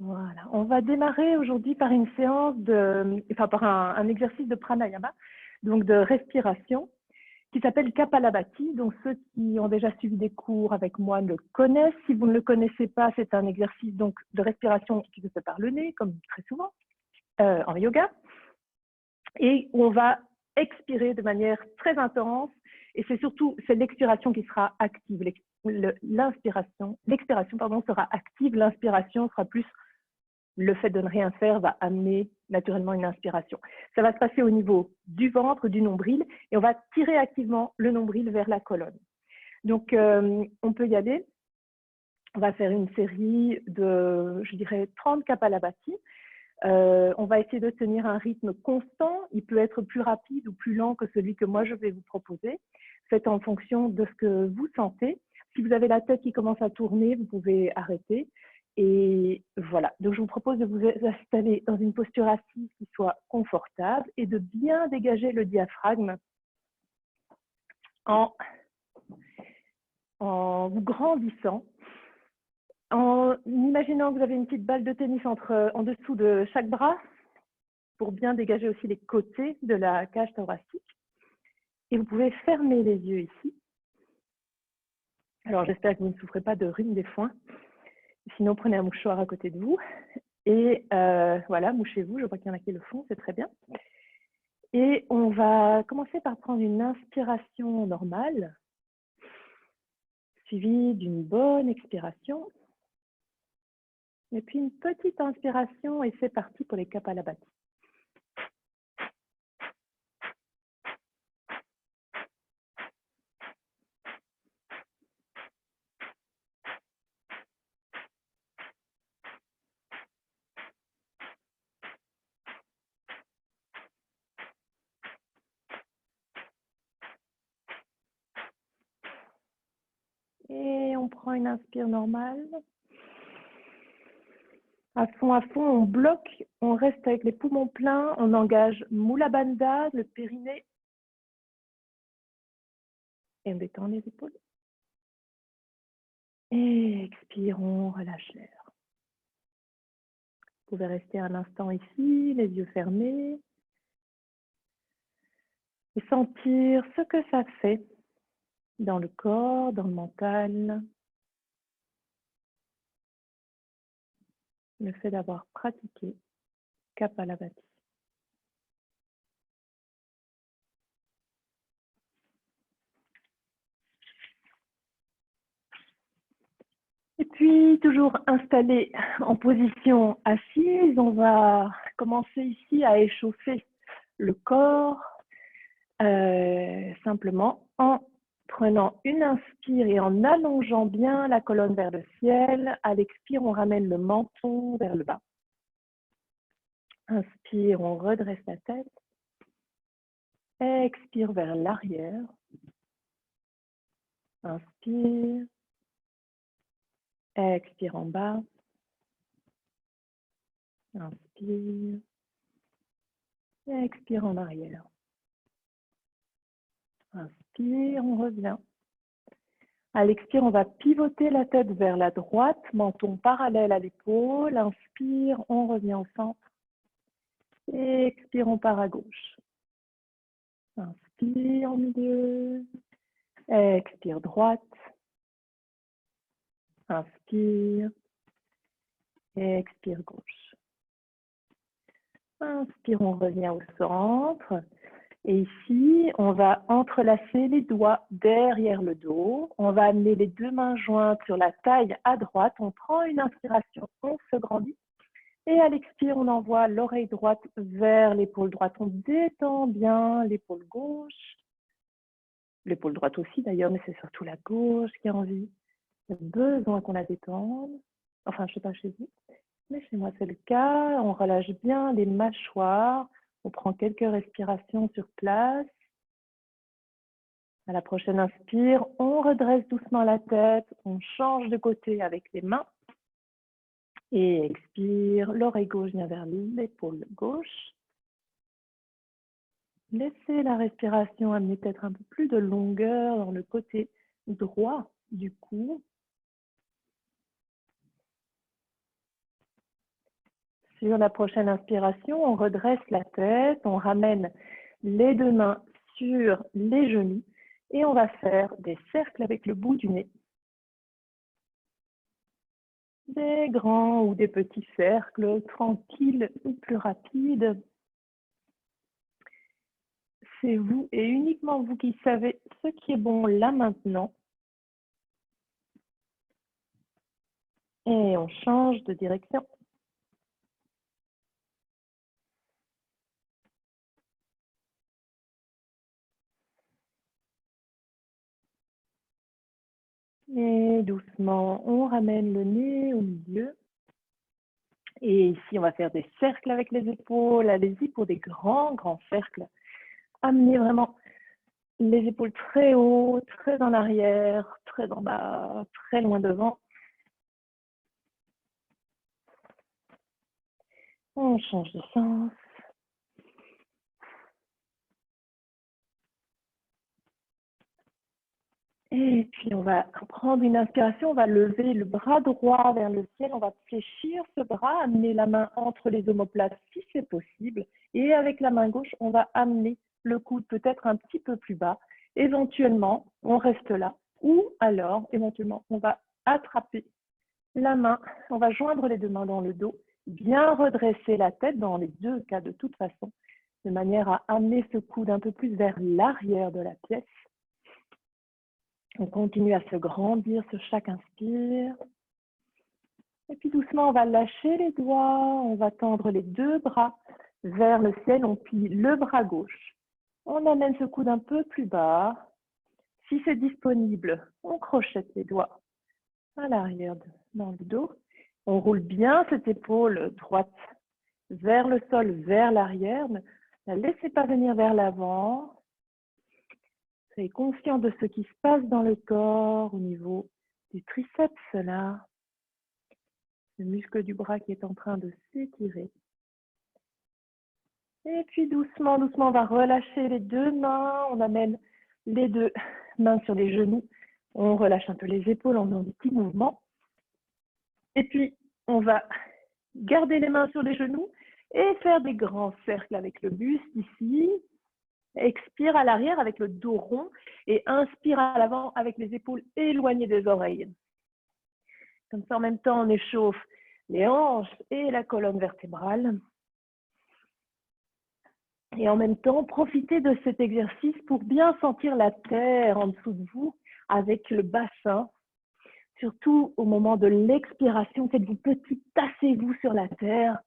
Voilà. On va démarrer aujourd'hui par une séance par un exercice de pranayama, donc de respiration, qui s'appelle Kapalabhati. Donc ceux qui ont déjà suivi des cours avec moi le connaissent. Si vous ne le connaissez pas, c'est un exercice donc de respiration qui se fait par le nez, comme très souvent en yoga, et où on va expirer de manière très intense. Et c'est l'expiration qui sera active. L'expiration sera active. L'inspiration sera plus le fait de ne rien faire va amener naturellement une inspiration. Ça va se passer au niveau du ventre, du nombril, et on va tirer activement le nombril vers la colonne. Donc, on peut y aller. On va faire une série de, je dirais, 30 Kapalabhati. On va essayer de tenir un rythme constant. Il peut être plus rapide ou plus lent que celui que moi je vais vous proposer. Faites en fonction de ce que vous sentez. Si vous avez la tête qui commence à tourner, vous pouvez arrêter. Et voilà, donc je vous propose de vous installer dans une posture assise qui soit confortable et de bien dégager le diaphragme en vous grandissant, en imaginant que vous avez une petite balle de tennis en dessous de chaque bras pour bien dégager aussi les côtés de la cage thoracique. Et vous pouvez fermer les yeux ici. Alors j'espère que vous ne souffrez pas de rhume des foins. Sinon, prenez un mouchoir à côté de vous. Et voilà, mouchez-vous. Je vois qu'il y en a qui le font, c'est très bien. Et on va commencer par prendre une inspiration normale, suivie d'une bonne expiration. Et puis une petite inspiration, et c'est parti pour les Kapalabhati. Et on prend une inspire normale. À fond, on bloque, on reste avec les poumons pleins, on engage Mula Bandha, le périnée, et on détend les épaules. Et expirons, relâche l'air. Vous pouvez rester un instant ici, les yeux fermés, et sentir ce que ça fait dans le corps, dans le mental, le fait d'avoir pratiqué Kapalabhati. Et puis, toujours installé en position assise, on va commencer ici à échauffer le corps, simplement en prenant une inspire et en allongeant bien la colonne vers le ciel. À l'expire, on ramène le menton vers le bas. Inspire, on redresse la tête. Expire vers l'arrière. Inspire. Expire en bas. Inspire. Expire en arrière. Inspire, on revient. À l'expire, on va pivoter la tête vers la droite, menton parallèle à l'épaule. Inspire, on revient au centre. Et expire, on part à gauche. Inspire au milieu. Expire droite. Inspire. Expire gauche. Inspire, on revient au centre. Et ici, on va entrelacer les doigts derrière le dos. On va amener les deux mains jointes sur la taille à droite. On prend une inspiration, on se grandit. Et à l'expire, on envoie l'oreille droite vers l'épaule droite. On détend bien l'épaule gauche. L'épaule droite aussi d'ailleurs, mais c'est surtout la gauche qui a envie. Il y a besoin qu'on la détende. Enfin, je ne sais pas chez vous, mais chez moi c'est le cas. On relâche bien les mâchoires. On prend quelques respirations sur place. À la prochaine inspire, on redresse doucement la tête. On change de côté avec les mains. Et expire, l'oreille gauche vient vers l'épaule gauche. Laissez la respiration amener peut-être un peu plus de longueur dans le côté droit du cou. Sur la prochaine inspiration, on redresse la tête, on ramène les deux mains sur les genoux et on va faire des cercles avec le bout du nez. Des grands ou des petits cercles, tranquilles ou plus rapides. C'est vous et uniquement vous qui savez ce qui est bon là maintenant. Et on change de direction. Et doucement, on ramène le nez au milieu. Et ici, on va faire des cercles avec les épaules. Allez-y pour des grands, grands cercles. Amenez vraiment les épaules très haut, très en arrière, très en bas, très loin devant. On change de sens. Et puis, on va prendre une inspiration, on va lever le bras droit vers le ciel, on va fléchir ce bras, amener la main entre les omoplates si c'est possible. Et avec la main gauche, on va amener le coude peut-être un petit peu plus bas. Éventuellement, on reste là. Ou alors, éventuellement, on va attraper la main, on va joindre les deux mains dans le dos, bien redresser la tête dans les deux cas de toute façon, de manière à amener ce coude un peu plus vers l'arrière de la pièce. On continue à se grandir sur chaque inspire. Et puis doucement, on va lâcher les doigts, on va tendre les deux bras vers le ciel, on plie le bras gauche. On amène ce coude un peu plus bas. Si c'est disponible, on crochette les doigts à l'arrière dans le dos. On roule bien cette épaule droite vers le sol, vers l'arrière. Ne la laissez pas venir vers l'avant. Soyez conscient de ce qui se passe dans le corps au niveau du triceps là, le muscle du bras qui est en train de s'étirer. Et puis doucement, doucement, on va relâcher les deux mains. On amène les deux mains sur les genoux. On relâche un peu les épaules en faisant des petits mouvements. Et puis, on va garder les mains sur les genoux et faire des grands cercles avec le buste ici. Expire à l'arrière avec le dos rond et inspire à l'avant avec les épaules éloignées des oreilles. Comme ça, en même temps, on échauffe les hanches et la colonne vertébrale. Et en même temps, profitez de cet exercice pour bien sentir la terre en dessous de vous avec le bassin. Surtout au moment de l'expiration, faites-vous petit, tassez-vous sur la terre.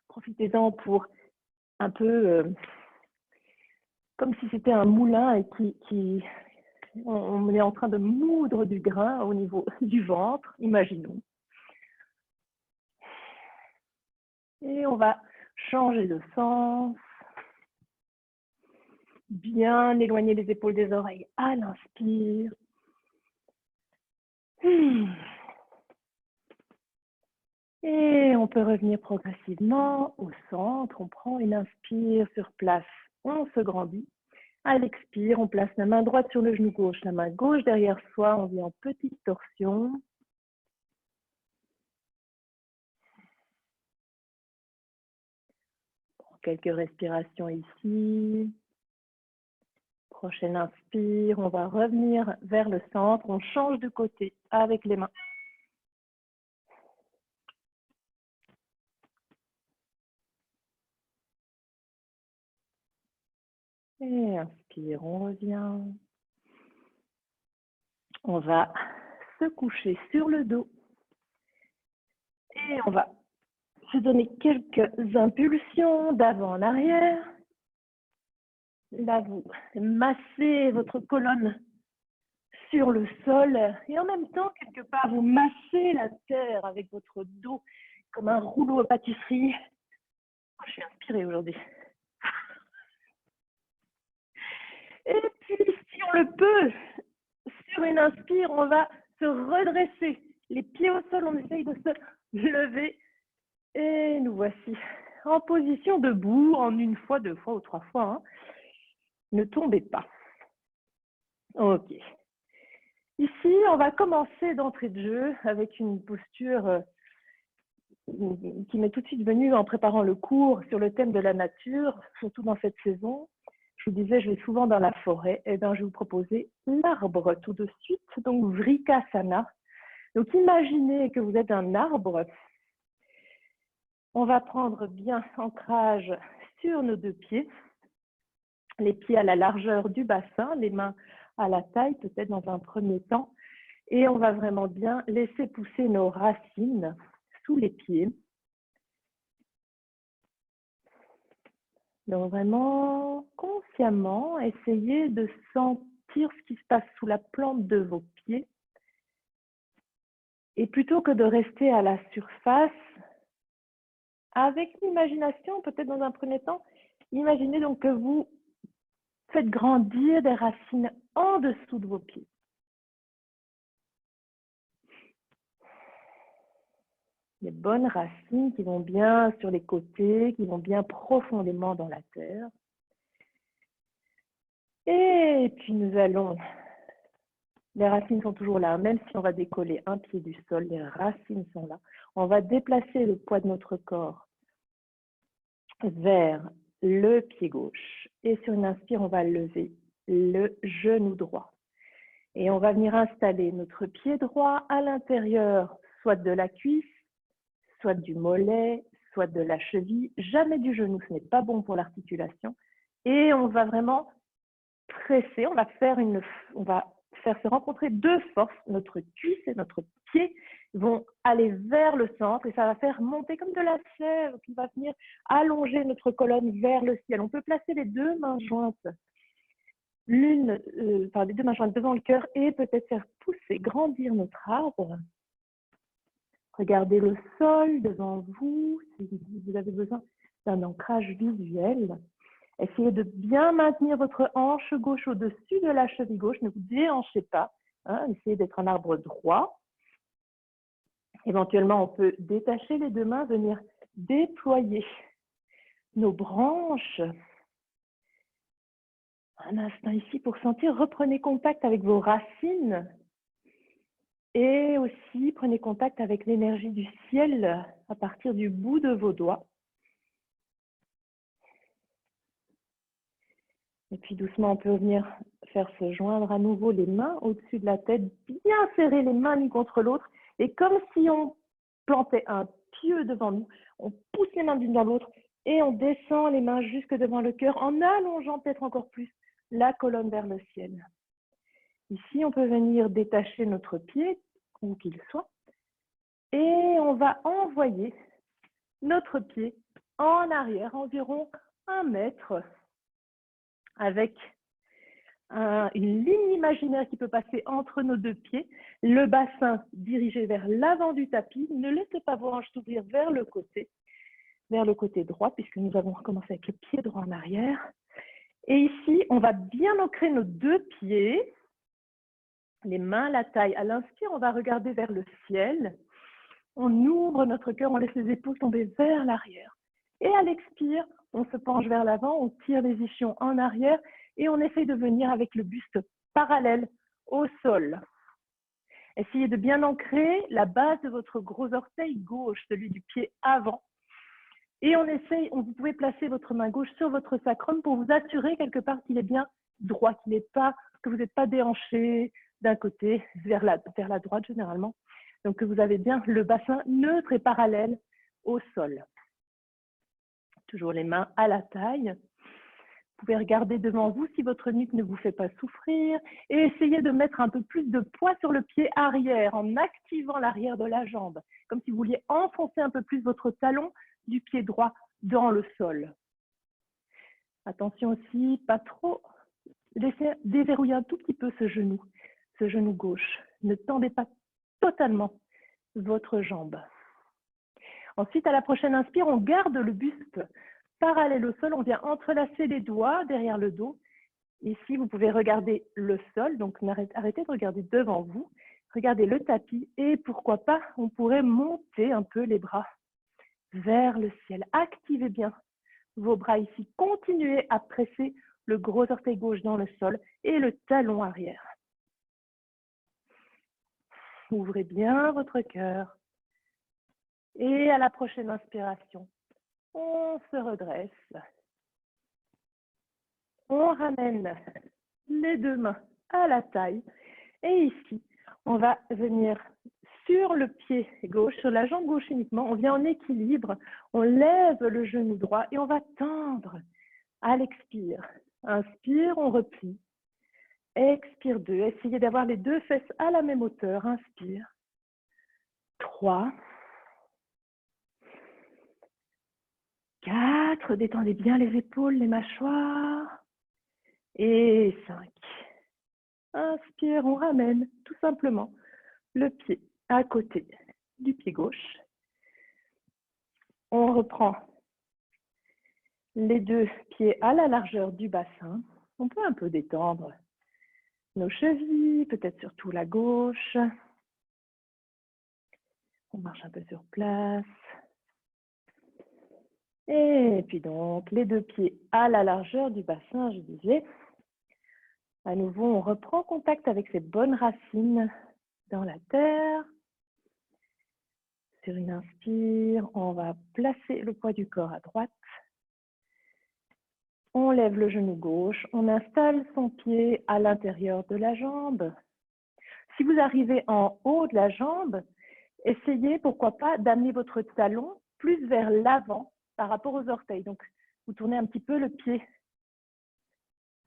Profitez-en pour un peu comme si c'était un moulin et on est en train de moudre du grain au niveau du ventre, imaginons. Et on va changer de sens. Bien éloigner les épaules des oreilles à l'inspire. Et on peut revenir progressivement au centre. On prend une inspire sur place. On se grandit. À l'expire, on place la main droite sur le genou gauche, la main gauche derrière soi. On vient en petite torsion. Quelques respirations ici. Prochaine inspire, on va revenir vers le centre. On change de côté avec les mains. Et inspire, on revient. On va se coucher sur le dos. Et on va se donner quelques impulsions d'avant en arrière. Là, vous massez votre colonne sur le sol et en même temps, quelque part, vous massez la terre avec votre dos comme un rouleau à pâtisserie. Oh, je suis inspirée aujourd'hui. Et puis, si on le peut, sur une inspire, on va se redresser. Les pieds au sol, on essaye de se lever. Et nous voici en position debout, en une fois, deux fois ou trois fois. Hein. Ne tombez pas. Ok. Ici, on va commencer d'entrée de jeu avec une posture qui m'est tout de suite venue en préparant le cours sur le thème de la nature, surtout dans cette saison. Je vous disais, je vais souvent dans la forêt. Et bien, je vais vous proposer l'arbre tout de suite, donc Vrikasana. Donc, imaginez que vous êtes un arbre. On va prendre bien ancrage sur nos deux pieds, les pieds à la largeur du bassin, les mains à la taille, peut-être dans un premier temps. Et on va vraiment bien laisser pousser nos racines sous les pieds. Donc vraiment, consciemment, essayez de sentir ce qui se passe sous la plante de vos pieds. Et plutôt que de rester à la surface, avec l'imagination, peut-être dans un premier temps, imaginez donc que vous faites grandir des racines en dessous de vos pieds. Des bonnes racines qui vont bien sur les côtés, qui vont bien profondément dans la terre. Et puis nous allons, les racines sont toujours là, même si on va décoller un pied du sol, les racines sont là. On va déplacer le poids de notre corps vers le pied gauche. Et sur une inspire, on va lever le genou droit. Et on va venir installer notre pied droit à l'intérieur, soit de la cuisse, soit du mollet, soit de la cheville, jamais du genou, ce n'est pas bon pour l'articulation. Et on va vraiment presser, on va faire se rencontrer deux forces, notre cuisse et notre pied vont aller vers le centre et ça va faire monter comme de la sève qui va venir allonger notre colonne vers le ciel. On peut placer les deux mains jointes, les deux mains jointes devant le cœur et peut-être faire pousser, grandir notre arbre. Regardez le sol devant vous, si vous avez besoin d'un ancrage visuel. Essayez de bien maintenir votre hanche gauche au-dessus de la cheville gauche, ne vous déhanchez pas. Hein, essayez d'être un arbre droit. Éventuellement, on peut détacher les deux mains, venir déployer nos branches. Un instant ici pour sentir, reprenez contact avec vos racines. Et aussi, prenez contact avec l'énergie du ciel à partir du bout de vos doigts. Et puis doucement, on peut venir faire se joindre à nouveau les mains au-dessus de la tête, bien serrer les mains l'une contre l'autre. Et comme si on plantait un pieu devant nous, on pousse les mains l'une dans l'autre et on descend les mains jusque devant le cœur en allongeant peut-être encore plus la colonne vers le ciel. Ici, on peut venir détacher notre pied, où qu'il soit, et on va envoyer notre pied en arrière, environ 1 mètre, avec une ligne imaginaire qui peut passer entre nos deux pieds, le bassin dirigé vers l'avant du tapis. Ne laissez pas vos hanches s'ouvrir vers le côté droit, puisque nous avons commencé avec le pied droit en arrière. Et ici, on va bien ancrer nos deux pieds, les mains à la taille. À l'inspire, on va regarder vers le ciel. On ouvre notre cœur, on laisse les épaules tomber vers l'arrière. Et à l'expire, on se penche vers l'avant, on tire les ischions en arrière et on essaye de venir avec le buste parallèle au sol. Essayez de bien ancrer la base de votre gros orteil gauche, celui du pied avant. Et vous pouvez placer votre main gauche sur votre sacrum pour vous assurer quelque part qu'il est bien droit, que vous n'êtes pas déhanché d'un côté vers la droite généralement. Donc que vous avez bien le bassin neutre et parallèle au sol. Toujours les mains à la taille. Vous pouvez regarder devant vous si votre nuque ne vous fait pas souffrir et essayez de mettre un peu plus de poids sur le pied arrière en activant l'arrière de la jambe, comme si vous vouliez enfoncer un peu plus votre talon du pied droit dans le sol. Attention aussi, pas trop, laissez déverrouiller un tout petit peu ce genou gauche. Ne tendez pas totalement votre jambe. Ensuite, à la prochaine inspire, on garde le buste parallèle au sol, on vient entrelacer les doigts derrière le dos. Ici, vous pouvez regarder le sol, donc arrêtez de regarder devant vous, regardez le tapis et pourquoi pas, on pourrait monter un peu les bras vers le ciel. Activez bien vos bras ici, continuez à presser le gros orteil gauche dans le sol et le talon arrière. Ouvrez bien votre cœur. Et à la prochaine inspiration, on se redresse. On ramène les deux mains à la taille. Et ici, on va venir sur le pied gauche, sur la jambe gauche uniquement. On vient en équilibre. On lève le genou droit et on va tendre à l'expire. Inspire, on replie. Expire 2. Essayez d'avoir les deux fesses à la même hauteur. Inspire. 3. 4. Détendez bien les épaules, les mâchoires. Et 5. Inspire, on ramène tout simplement le pied à côté du pied gauche. On reprend les deux pieds à la largeur du bassin. On peut un peu détendre nos chevilles, peut-être surtout la gauche. On marche un peu sur place. Et puis donc, les deux pieds à la largeur du bassin, je disais. À nouveau, on reprend contact avec ces bonnes racines dans la terre. Sur une inspire, on va placer le poids du corps à droite. On lève le genou gauche, on installe son pied à l'intérieur de la jambe. Si vous arrivez en haut de la jambe, essayez, pourquoi pas, d'amener votre talon plus vers l'avant par rapport aux orteils. Donc, vous tournez un petit peu le pied.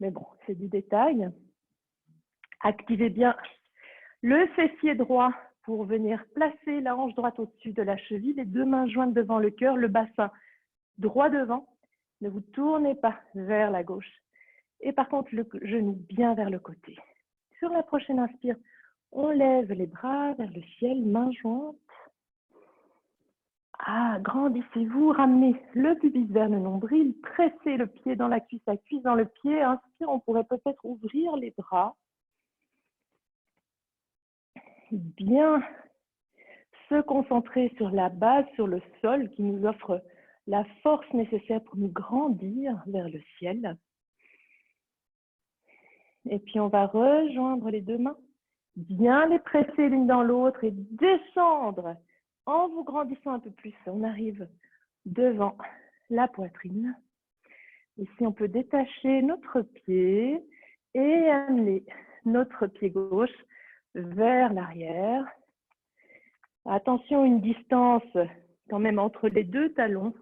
Mais bon, c'est du détail. Activez bien le fessier droit pour venir placer la hanche droite au-dessus de la cheville, les deux mains jointes devant le cœur, le bassin droit devant. Ne vous tournez pas vers la gauche. Et par contre, le genou bien vers le côté. Sur la prochaine inspire, on lève les bras vers le ciel, mains jointes. Grandissez-vous, ramenez le pubis vers le nombril, pressez le pied dans la cuisse dans le pied. Inspire, on pourrait peut-être ouvrir les bras. Bien se concentrer sur la base, sur le sol qui nous offre la force nécessaire pour nous grandir vers le ciel. Et puis on va rejoindre les deux mains, bien les presser l'une dans l'autre et descendre en vous grandissant un peu plus. On arrive devant la poitrine. Ici, on peut détacher notre pied et amener notre pied gauche vers l'arrière. Attention, une distance quand même entre les deux talons,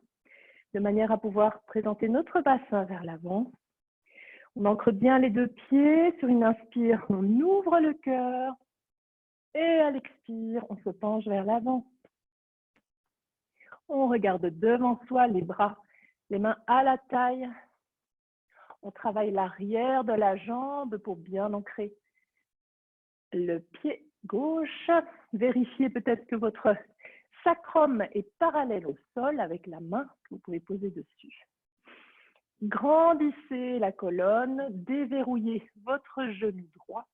de manière à pouvoir présenter notre bassin vers l'avant. On ancre bien les deux pieds. Sur une inspire, on ouvre le cœur. Et à l'expire, on se penche vers l'avant. On regarde devant soi, les bras, les mains à la taille. On travaille l'arrière de la jambe pour bien ancrer le pied gauche. Vérifiez peut-être que votre sacrum est parallèle au sol avec la main que vous pouvez poser dessus. Grandissez la colonne, déverrouillez votre genou droit.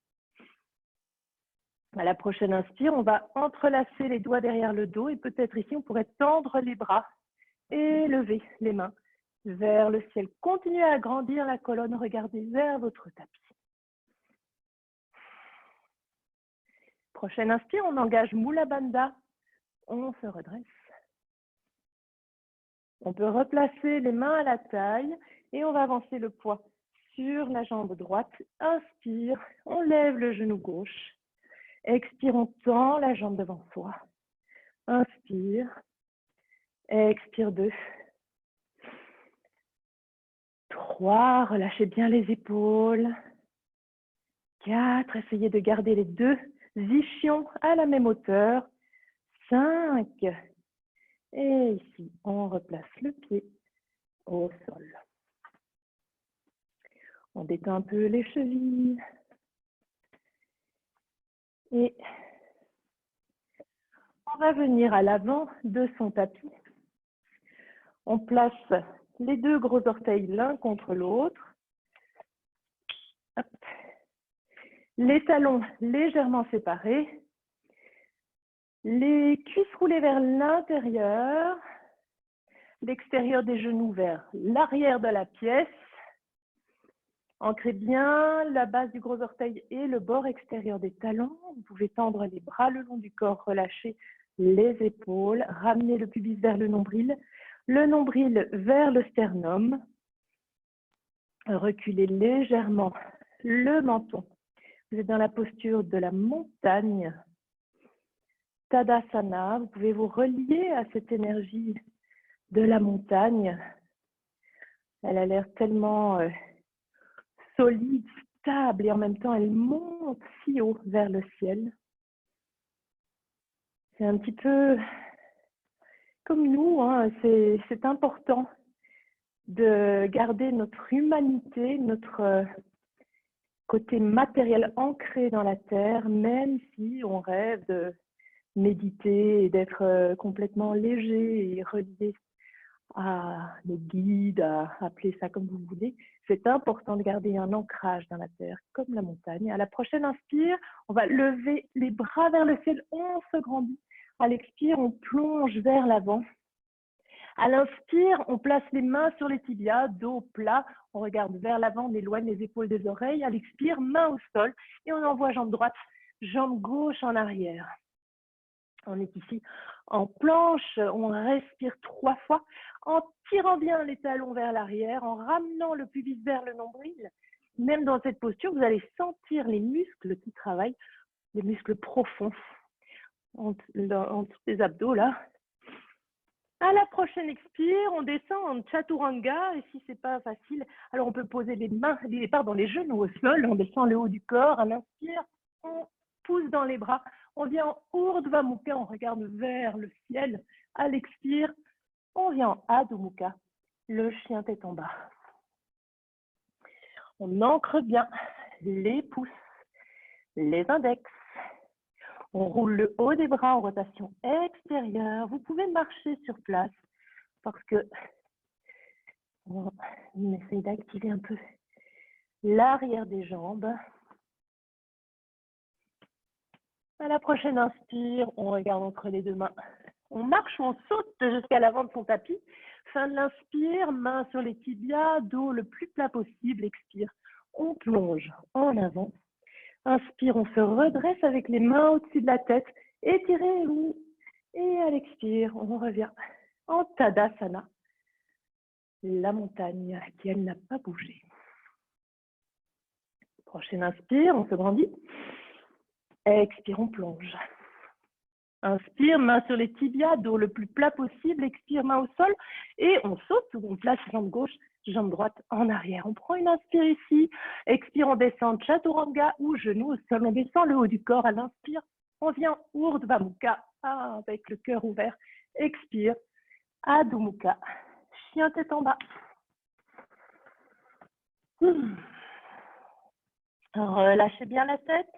À la prochaine inspire, on va entrelacer les doigts derrière le dos et peut-être ici, on pourrait tendre les bras et lever les mains vers le ciel. Continuez à agrandir la colonne, regardez vers votre tapis. Prochaine inspire, on engage Mula Bandha, on se redresse. On peut replacer les mains à la taille et on va avancer le poids sur la jambe droite. Inspire, on lève le genou gauche. Expire, on tend la jambe devant soi. Inspire. Expire 2. 3. Relâchez bien les épaules. 4. Essayez de garder les deux ischions à la même hauteur. 5. Et ici, on replace le pied au sol. On détend un peu les chevilles. Et on va venir à l'avant de son tapis. On place les deux gros orteils l'un contre l'autre. Les talons légèrement séparés. Les cuisses roulées vers l'intérieur. L'extérieur des genoux vers l'arrière de la pièce. Ancrez bien la base du gros orteil et le bord extérieur des talons. Vous pouvez tendre les bras le long du corps, relâcher les épaules, ramener le pubis vers le nombril vers le sternum. Reculez légèrement le menton. Vous êtes dans la posture de la montagne. Tadasana, vous pouvez vous relier à cette énergie de la montagne. Elle a l'air tellement solide, stable et en même temps elle monte si haut vers le ciel. C'est un petit peu comme nous, hein, c'est important de garder notre humanité, notre côté matériel ancré dans la terre, même si on rêve de méditer et d'être complètement léger et relié à les guides, à appeler ça comme vous voulez. C'est important de garder un ancrage dans la terre, comme la montagne. À la prochaine inspire, on va lever les bras vers le ciel, on se grandit. À l'expire, on plonge vers l'avant. À l'inspire, on place les mains sur les tibias, dos plat, on regarde vers l'avant, on éloigne les épaules des oreilles. À l'expire, main au sol et on envoie jambe droite, jambe gauche en arrière. On est ici en planche, on respire 3 fois en tirant bien les talons vers l'arrière, en ramenant le pubis vers le nombril. Même dans cette posture, vous allez sentir les muscles qui travaillent, les muscles profonds en dessous des abdos là. À la prochaine expire, on descend en chaturanga et si c'est pas facile, alors on peut poser les genoux au sol, on descend le haut du corps. À l'inspire, on pousse dans les bras. On vient en Urdhva Mukha, on regarde vers le ciel. À l'expire, on vient en Adho Mukha, le chien tête en bas. On ancre bien les pouces, les index. On roule le haut des bras en rotation extérieure. Vous pouvez marcher sur place parce que on essaye d'activer un peu l'arrière des jambes. À la prochaine inspire, on regarde entre les deux mains. On marche ou on saute jusqu'à l'avant de son tapis. Fin de l'inspire, main sur les tibias, dos le plus plat possible. Expire, on plonge en avant. Inspire, on se redresse avec les mains au-dessus de la tête. Étirez-vous. Et à l'expire, on revient en Tadasana. La montagne qui, elle, n'a pas bougé. Prochaine inspire, on se grandit. Expire, on plonge. Inspire, main sur les tibias, dos le plus plat possible. Expire, main au sol. Et on saute, on place jambe gauche, jambe droite en arrière. On prend une inspire ici. Expire, on descend chaturanga ou genou au sol. On descend le haut du corps. À l'inspire, on vient Urdhva Mukha avec le cœur ouvert. Expire, Adho Mukha, chien tête en bas. Relâchez bien la tête.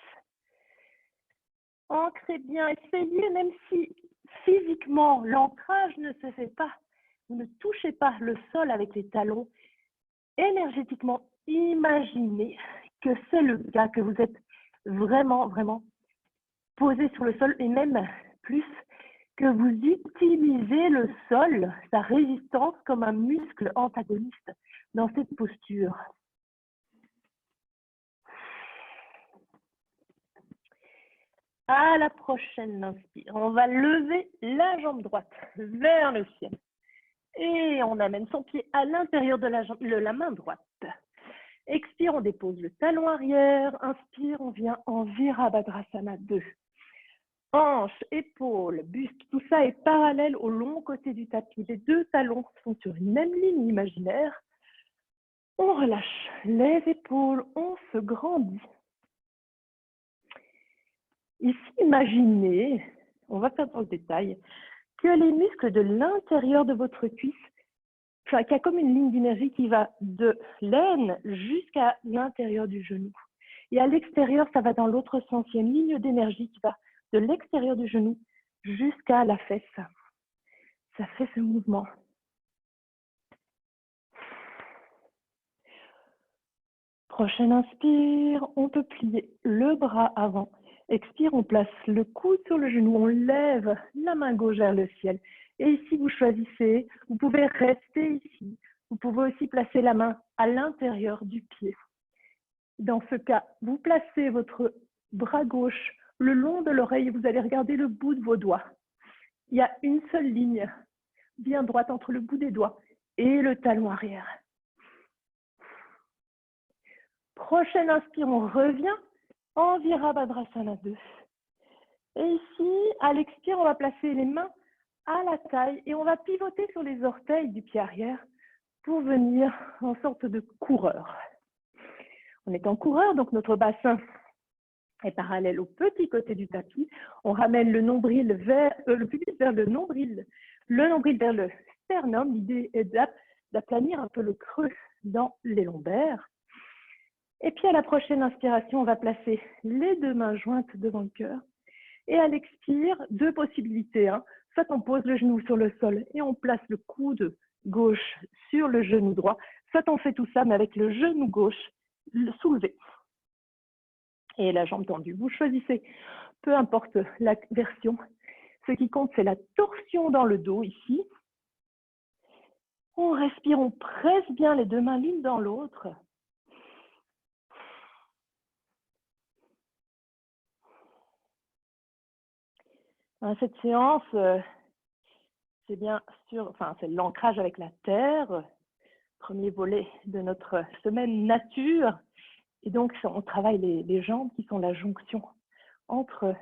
Ancrez bien, essayez, même si physiquement l'ancrage ne se fait pas, vous ne touchez pas le sol avec les talons, énergétiquement imaginez que c'est le cas, que vous êtes vraiment, vraiment posé sur le sol et même plus, que vous utilisez le sol, sa résistance comme un muscle antagoniste dans cette posture. À la prochaine inspire, on va lever la jambe droite vers le ciel. Et on amène son pied à l'intérieur de la main droite. Expire, on dépose le talon arrière. Inspire, on vient en Virabhadrasana 2. Hanches, épaules, buste, tout ça est parallèle au long côté du tapis. Les deux talons sont sur une même ligne imaginaire. On relâche les épaules, on se grandit. Ici, imaginez, on va faire dans le détail, que les muscles de l'intérieur de votre cuisse, qu'il y a comme une ligne d'énergie qui va de l'aine jusqu'à l'intérieur du genou. Et à l'extérieur, ça va dans l'autre sens. Il y a une ligne d'énergie qui va de l'extérieur du genou jusqu'à la fesse. Ça fait ce mouvement. Prochaine inspire, on peut plier le bras avant. Expire, on place le coude sur le genou, on lève la main gauche vers le ciel. Et ici, vous choisissez, vous pouvez rester ici. Vous pouvez aussi placer la main à l'intérieur du pied. Dans ce cas, vous placez votre bras gauche le long de l'oreille et vous allez regarder le bout de vos doigts. Il y a une seule ligne bien droite entre le bout des doigts et le talon arrière. Prochaine inspire, on revient en Virabhadrasana 2. Et ici, à l'expire, on va placer les mains à la taille et on va pivoter sur les orteils du pied arrière pour venir en sorte de coureur. On est en coureur, donc notre bassin est parallèle au petit côté du tapis. On ramène le nombril vers le pubis vers le nombril vers le sternum. L'idée est d'aplanir un peu le creux dans les lombaires. Et puis à la prochaine inspiration, on va placer les deux mains jointes devant le cœur. Et à l'expire, deux possibilités. Soit on pose le genou sur le sol et on place le coude gauche sur le genou droit. Soit on fait tout ça, mais avec le genou gauche soulevé. Et la jambe tendue. Vous choisissez, peu importe la version. Ce qui compte, c'est la torsion dans le dos ici. On respire, on presse bien les deux mains l'une dans l'autre. Cette séance, c'est bien sûr, c'est l'ancrage avec la terre, premier volet de notre semaine nature. Et donc, on travaille les jambes qui sont la jonction entre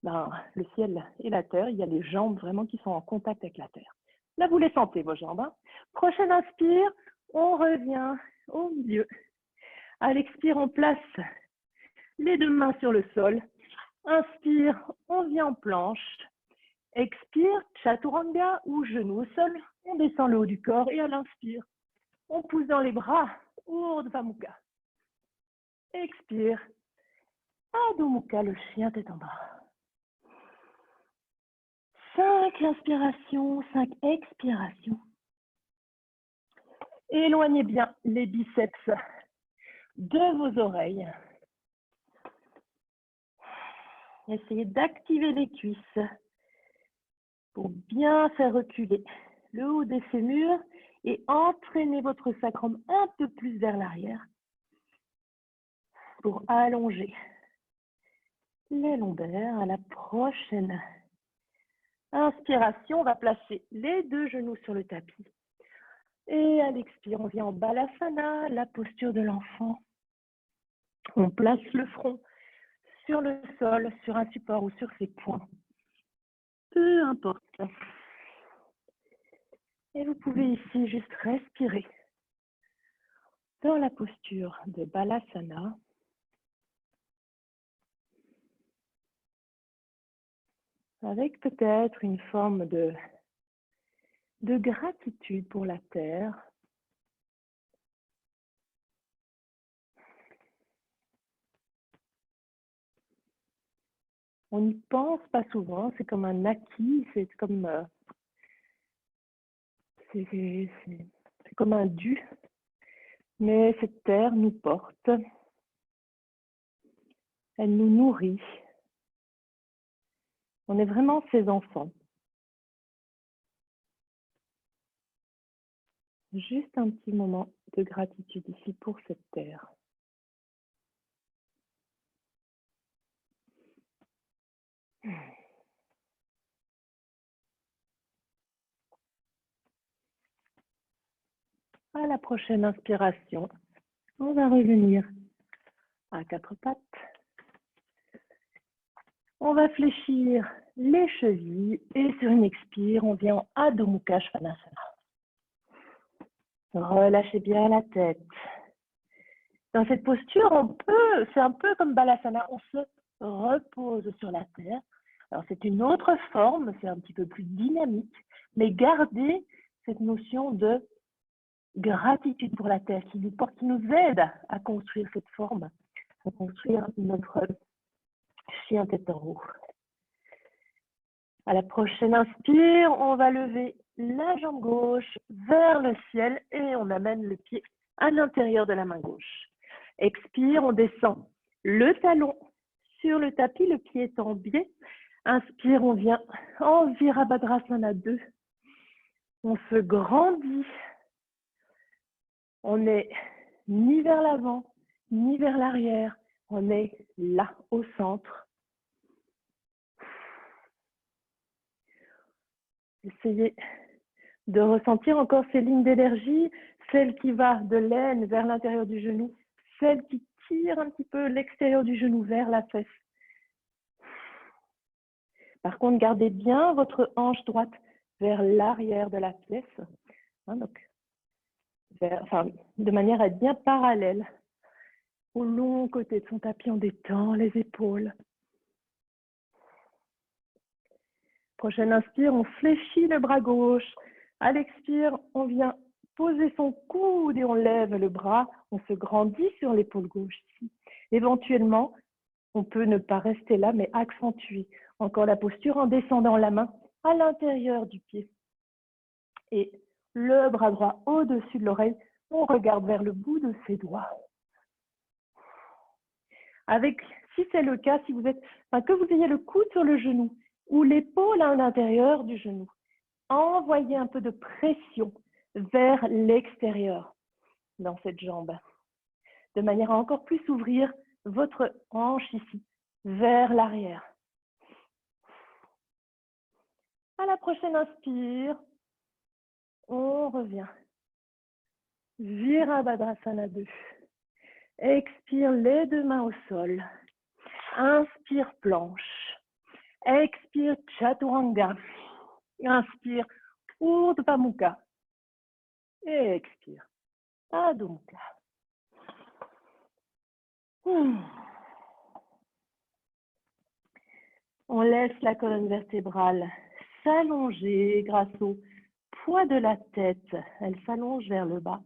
le ciel et la terre. Il y a les jambes vraiment qui sont en contact avec la terre. Là, vous les sentez, vos jambes. Prochaine inspire, on revient au milieu. À l'expire, on place les deux mains sur le sol. Inspire, on vient en planche. Expire, chaturanga ou genou au sol. On descend le haut du corps et à l'inspire, on pousse dans les bras, Urdhva Mukha. Expire, Adho Mukha, le chien tête en bas. 5 inspirations, 5 expirations. Éloignez bien les biceps de vos oreilles. Essayez d'activer les cuisses pour bien faire reculer le haut des fémurs et entraîner votre sacrum un peu plus vers l'arrière pour allonger les lombaires. À la prochaine inspiration, on va placer les deux genoux sur le tapis. Et à l'expire, on vient en Balasana, la posture de l'enfant. On place le front sur le sol, sur un support ou sur ses poings. Peu importe. Et vous pouvez ici juste respirer dans la posture de Balasana. Avec peut-être une forme de gratitude pour la terre. On n'y pense pas souvent, c'est comme un acquis, c'est comme un dû. Mais cette terre nous porte, elle nous nourrit. On est vraiment ses enfants. Juste un petit moment de gratitude ici pour cette terre. À la prochaine inspiration, on va revenir à quatre pattes. On va fléchir les chevilles et sur une expire, on vient en Adho Mukha Svanasana. Relâchez bien la tête. Dans cette posture, c'est un peu comme Balasana, on se repose sur la terre. Alors c'est une autre forme, c'est un petit peu plus dynamique, mais gardez cette notion de gratitude pour la terre qui nous aide à construire cette forme, à construire notre chien tête en haut. À la prochaine inspire, on va lever la jambe gauche vers le ciel et on amène le pied à l'intérieur de la main gauche. Expire, on descend le talon sur le tapis, le pied est en biais. Inspire, on vient en Virabhadrasana 2. On se grandit. On n'est ni vers l'avant, ni vers l'arrière. On est là, au centre. Essayez de ressentir encore ces lignes d'énergie, celle qui va de l'aine vers l'intérieur du genou, celle qui tire un petit peu l'extérieur du genou vers la fesse. Par contre, gardez bien votre hanche droite vers l'arrière de la pièce, hein, donc, de manière à être bien parallèle au long côté de son tapis. On détend les épaules. Prochaine inspire, on fléchit le bras gauche. À l'expire, on vient poser son coude et on lève le bras. On se grandit sur l'épaule gauche ici. Éventuellement, on peut ne pas rester là, mais accentuer encore la posture en descendant la main à l'intérieur du pied. Et le bras droit au-dessus de l'oreille, on regarde vers le bout de ses doigts. Si c'est le cas, si vous êtes, que vous ayez le coude sur le genou ou l'épaule à l'intérieur du genou, envoyez un peu de pression vers l'extérieur dans cette jambe, de manière à encore plus ouvrir votre hanche ici, vers l'arrière. À la prochaine inspire, on revient. Virabhadrasana 2. Expire les deux mains au sol. Inspire planche. Expire chaturanga. Inspire urdhva mukha. Et expire adho mukha. On laisse la colonne vertébrale s'allonger grâce au poids de la tête. Elle s'allonge vers le bas.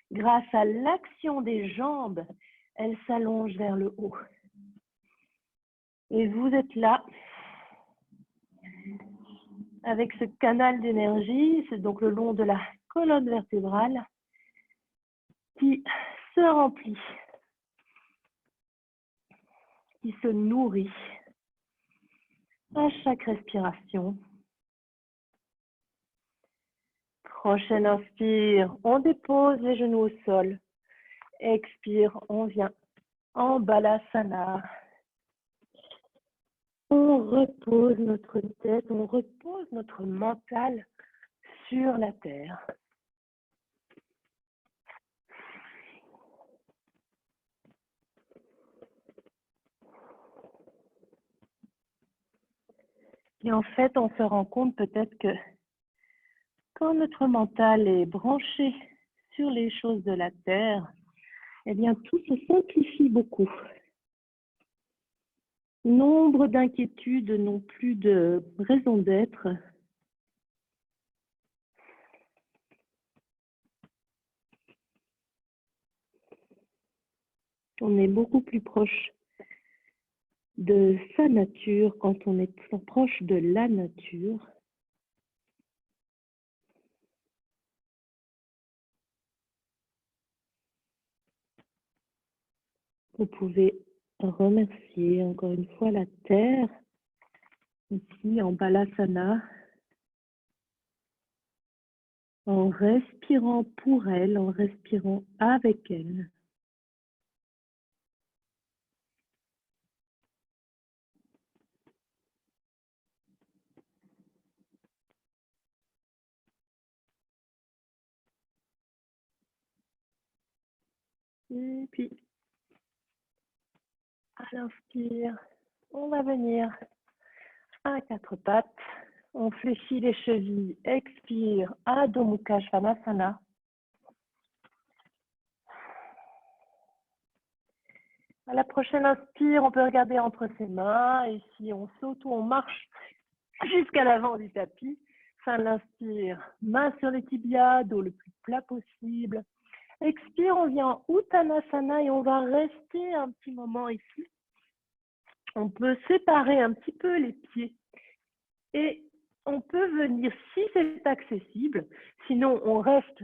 Grâce à l'action des jambes, elle s'allonge vers le haut. Et vous êtes là avec ce canal d'énergie, c'est donc le long de la colonne vertébrale qui se remplit, qui se nourrit à chaque respiration. Prochaine inspire, on dépose les genoux au sol. Expire, on vient en balasana. On repose notre tête, on repose notre mental sur la terre. Et en fait, on se rend compte peut-être que quand notre mental est branché sur les choses de la terre, eh bien, tout se simplifie beaucoup. Nombre d'inquiétudes n'ont plus de raison d'être. On est beaucoup plus proche de sa nature quand on est proche de la nature. Vous pouvez remercier encore une fois la terre, ici en balasana, en respirant pour elle, en respirant avec elle. Et puis, à l'inspire, on va venir à quatre pattes. On fléchit les chevilles. Expire, Adho Mukha Svanasana. À la prochaine inspire, on peut regarder entre ses mains. Et si on saute ou on marche jusqu'à l'avant du tapis. Fin de l'inspire, main sur les tibias, dos le plus plat possible. Expire, on vient en Uttanasana et on va rester un petit moment ici. On peut séparer un petit peu les pieds et on peut venir, si c'est accessible, sinon on reste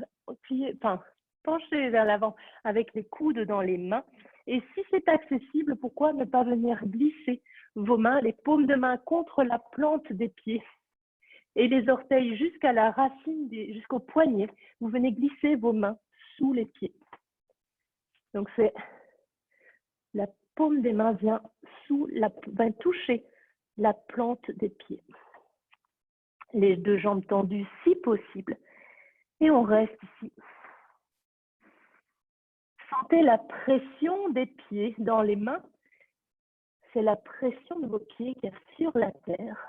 penché vers l'avant avec les coudes dans les mains. Et si c'est accessible, pourquoi ne pas venir glisser vos mains, les paumes de main contre la plante des pieds et les orteils jusqu'à la racine, jusqu'au poignet. Vous venez glisser vos mains sous les pieds. Donc c'est La paume des mains vient toucher la plante des pieds. Les deux jambes tendues si possible. Et on reste ici. Sentez la pression des pieds dans les mains. C'est la pression de vos pieds qui est sur la terre.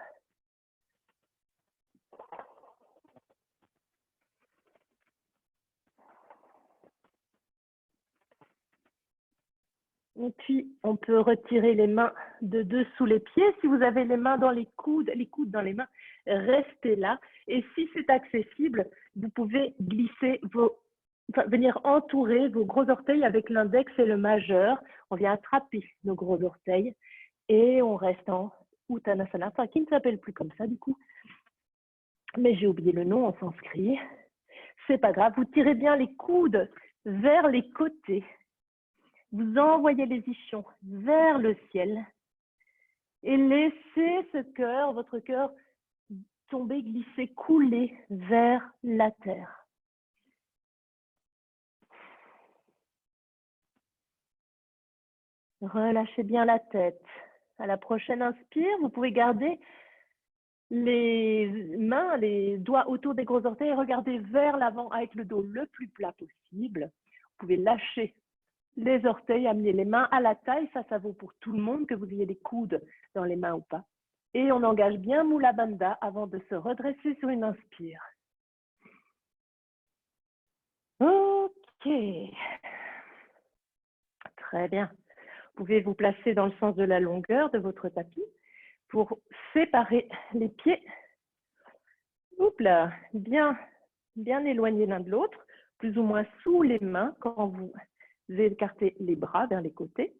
Et puis, on peut retirer les mains de dessous les pieds. Si vous avez les mains dans les coudes dans les mains, restez là. Et si c'est accessible, vous pouvez glisser venir entourer vos gros orteils avec l'index et le majeur. On vient attraper nos gros orteils et on reste en Uttanasana, enfin qui ne s'appelle plus comme ça du coup. Mais j'ai oublié le nom en sanskrit. C'est pas grave, vous tirez bien les coudes vers les côtés. Vous envoyez les ischions vers le ciel et laissez ce cœur, votre cœur, tomber, glisser, couler vers la terre. Relâchez bien la tête. À la prochaine inspire, vous pouvez garder les mains, les doigts autour des gros orteils et regarder vers l'avant avec le dos le plus plat possible. Vous pouvez lâcher les orteils, amener les mains à la taille. Ça vaut pour tout le monde, que vous ayez des coudes dans les mains ou pas. Et on engage bien Mula Bandha avant de se redresser sur une inspire. Ok. Très bien. Vous pouvez vous placer dans le sens de la longueur de votre tapis pour séparer les pieds. Oups là, bien éloignés l'un de l'autre, plus ou moins sous les mains quand vous écartez les bras vers les côtés.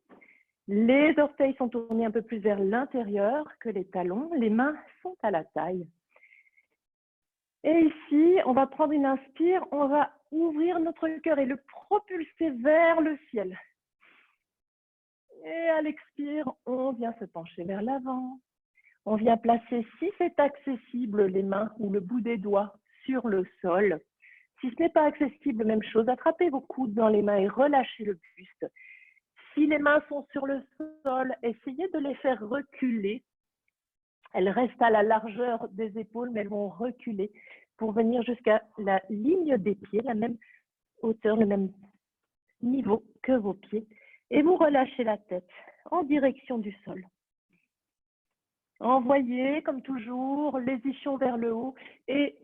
Les orteils sont tournés un peu plus vers l'intérieur que les talons. Les mains sont à la taille. Et ici, on va prendre une inspire, on va ouvrir notre cœur et le propulser vers le ciel. Et à l'expire, on vient se pencher vers l'avant. On vient placer, si c'est accessible, les mains ou le bout des doigts sur le sol. Si ce n'est pas accessible, même chose, attrapez vos coudes dans les mains et relâchez le buste. Si les mains sont sur le sol, essayez de les faire reculer. Elles restent à la largeur des épaules, mais elles vont reculer pour venir jusqu'à la ligne des pieds, la même hauteur, le même niveau que vos pieds. Et vous relâchez la tête en direction du sol. Envoyez, comme toujours, les ischions vers le haut et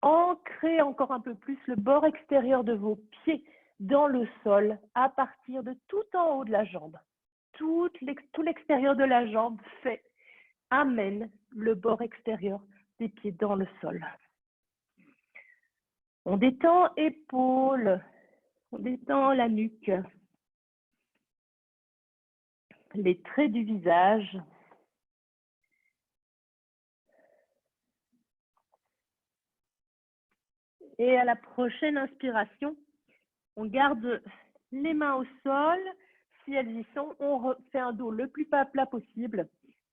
ancrez encore un peu plus le bord extérieur de vos pieds dans le sol à partir de tout en haut de la jambe. Tout l'extérieur de la jambe amène le bord extérieur des pieds dans le sol. On détend épaules, on détend la nuque, les traits du visage. Et à la prochaine inspiration, on garde les mains au sol. Si elles y sont, on fait un dos le plus plat possible.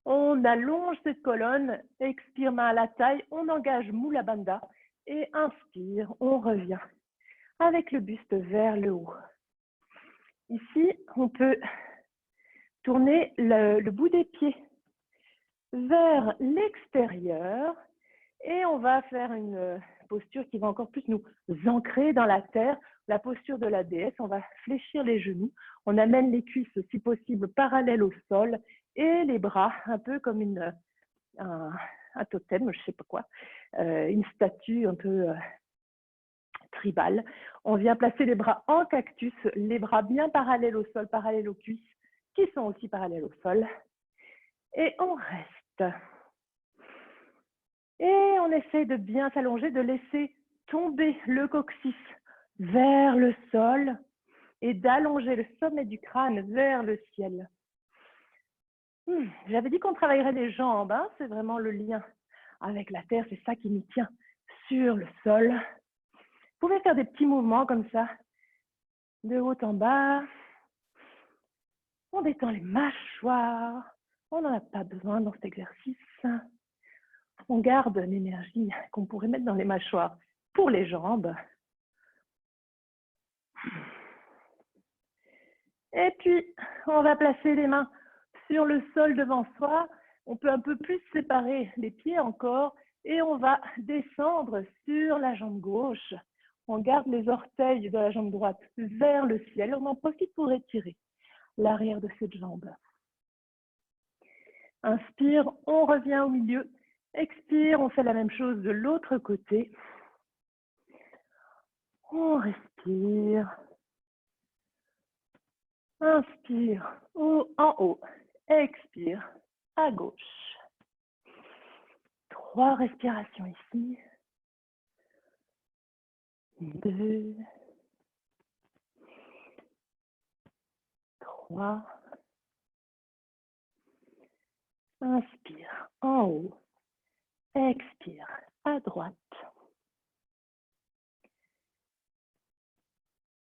On allonge cette colonne, expire main à la taille, on engage Mula Bandha et inspire, on revient avec le buste vers le haut. Ici, on peut tourner le bout des pieds vers l'extérieur et on va faire une posture qui va encore plus nous ancrer dans la terre, la posture de la déesse. On va fléchir les genoux, on amène les cuisses si possible parallèles au sol et les bras un peu comme un totem, je ne sais pas quoi, une statue un peu tribale. On vient placer les bras en cactus, les bras bien parallèles au sol, parallèles aux cuisses, qui sont aussi parallèles au sol. Et on reste. Et on essaie de bien s'allonger, de laisser tomber le coccyx vers le sol et d'allonger le sommet du crâne vers le ciel. J'avais dit qu'on travaillerait les jambes, hein, c'est vraiment le lien avec la terre, c'est ça qui nous tient sur le sol. Vous pouvez faire des petits mouvements comme ça, de haut en bas. On détend les mâchoires. On n'en a pas besoin dans cet exercice. On garde l'énergie qu'on pourrait mettre dans les mâchoires pour les jambes. Et puis, on va placer les mains sur le sol devant soi. On peut un peu plus séparer les pieds encore et on va descendre sur la jambe gauche. On garde les orteils de la jambe droite vers le ciel. On en profite pour étirer l'arrière de cette jambe. Inspire, on revient au milieu. Expire, on fait la même chose de l'autre côté. On respire. Inspire, en haut. Expire, à gauche. 3 respirations ici. 2, 3. Inspire, en haut. Expire, à droite.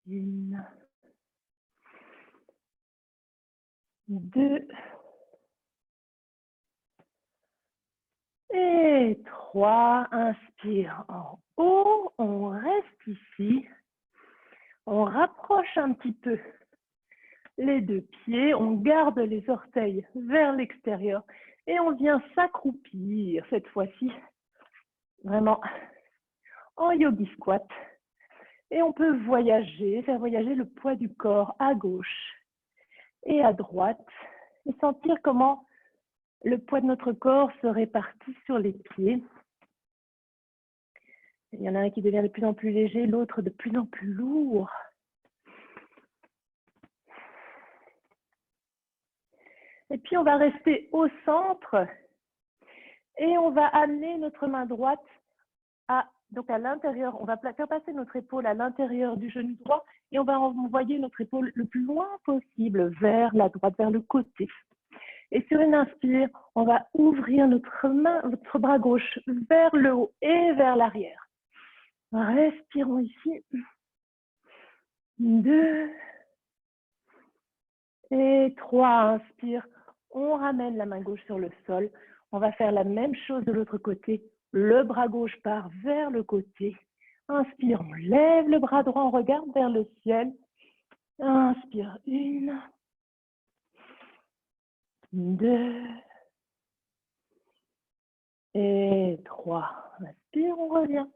1, 2 et 3. Inspire en haut. On reste ici. On rapproche un petit peu les deux pieds. On garde les orteils vers l'extérieur et on vient s'accroupir cette fois-ci. Vraiment en yogi squat. Et on peut voyager, faire voyager le poids du corps à gauche et à droite et sentir comment le poids de notre corps se répartit sur les pieds. Il y en a un qui devient de plus en plus léger, l'autre de plus en plus lourd. Et puis on va rester au centre et on va amener notre main droite à l'intérieur. On va faire passer notre épaule à l'intérieur du genou droit et on va envoyer notre épaule le plus loin possible vers la droite, vers le côté. Et sur une inspire, on va ouvrir notre bras gauche vers le haut et vers l'arrière. Respirons ici. 2 et 3. Inspire. On ramène la main gauche sur le sol. On va faire la même chose de l'autre côté. Le bras gauche part vers le côté. Inspire, on lève le bras droit, on regarde vers le ciel. Inspire, 1, 2 et 3. Inspire, on revient.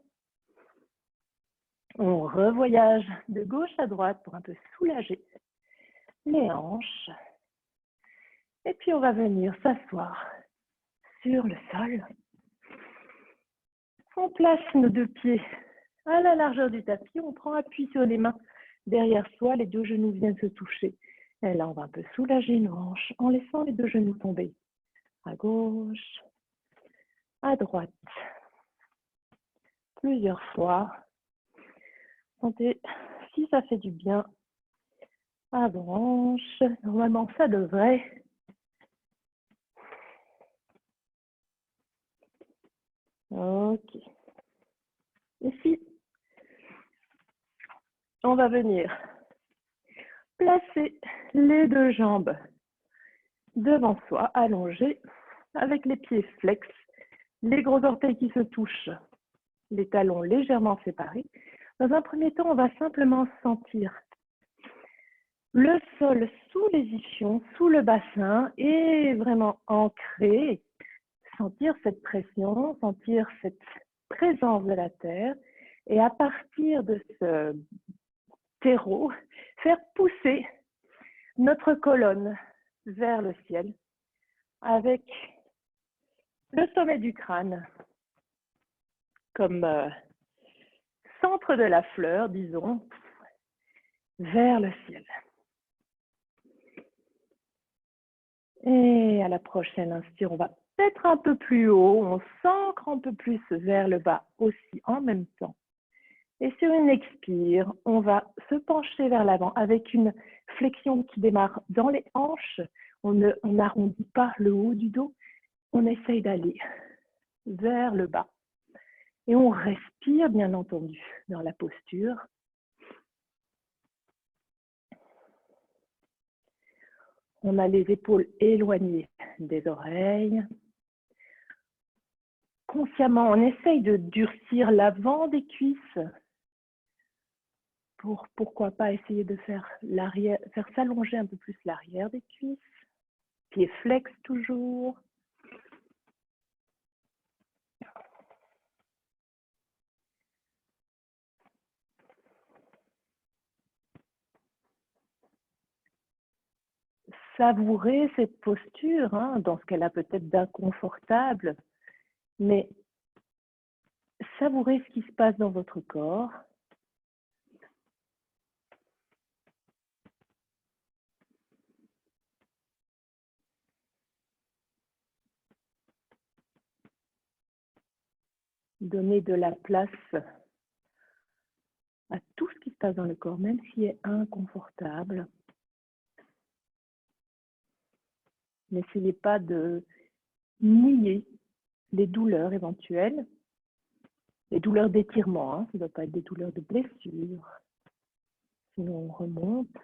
On revoyage de gauche à droite pour un peu soulager les hanches. Et puis on va venir s'asseoir sur le sol. On place nos deux pieds à la largeur du tapis. On prend appui sur les mains derrière soi. Les deux genoux viennent se toucher. Et là, on va un peu soulager nos hanches en laissant les deux genoux tomber à gauche, à droite. Plusieurs fois. Sentez si ça fait du bien. À branche. Normalement, ça devrait. Ok. Ici, on va venir placer les deux jambes devant soi, allongées, avec les pieds flex, les gros orteils qui se touchent, les talons légèrement séparés. Dans un premier temps, on va simplement sentir le sol sous les ischions, sous le bassin, et vraiment ancré, sentir cette pression, sentir cette présence de la terre, et à partir de ce terreau, faire pousser notre colonne vers le ciel avec le sommet du crâne comme centre de la fleur, disons, vers le ciel. Et à la prochaine inspire, on va peut-être un peu plus haut, on s'ancre un peu plus vers le bas aussi en même temps. Et sur une expire, on va se pencher vers l'avant avec une flexion qui démarre dans les hanches. On n'arrondit pas le haut du dos, on essaye d'aller vers le bas. Et on respire, bien entendu, dans la posture. On a les épaules éloignées des oreilles. Consciemment, on essaye de durcir l'avant des cuisses pourquoi pas essayer de faire l'arrière, faire s'allonger un peu plus l'arrière des cuisses. Pieds flex toujours. Savourer cette posture, hein, dans ce qu'elle a peut-être d'inconfortable, mais savourer ce qui se passe dans votre corps. Donner de la place à tout ce qui se passe dans le corps, même s'il est inconfortable. N'essayez pas de nier les douleurs éventuelles, les douleurs d'étirement, hein, ça ne doit pas être des douleurs de blessure. Sinon, on remonte.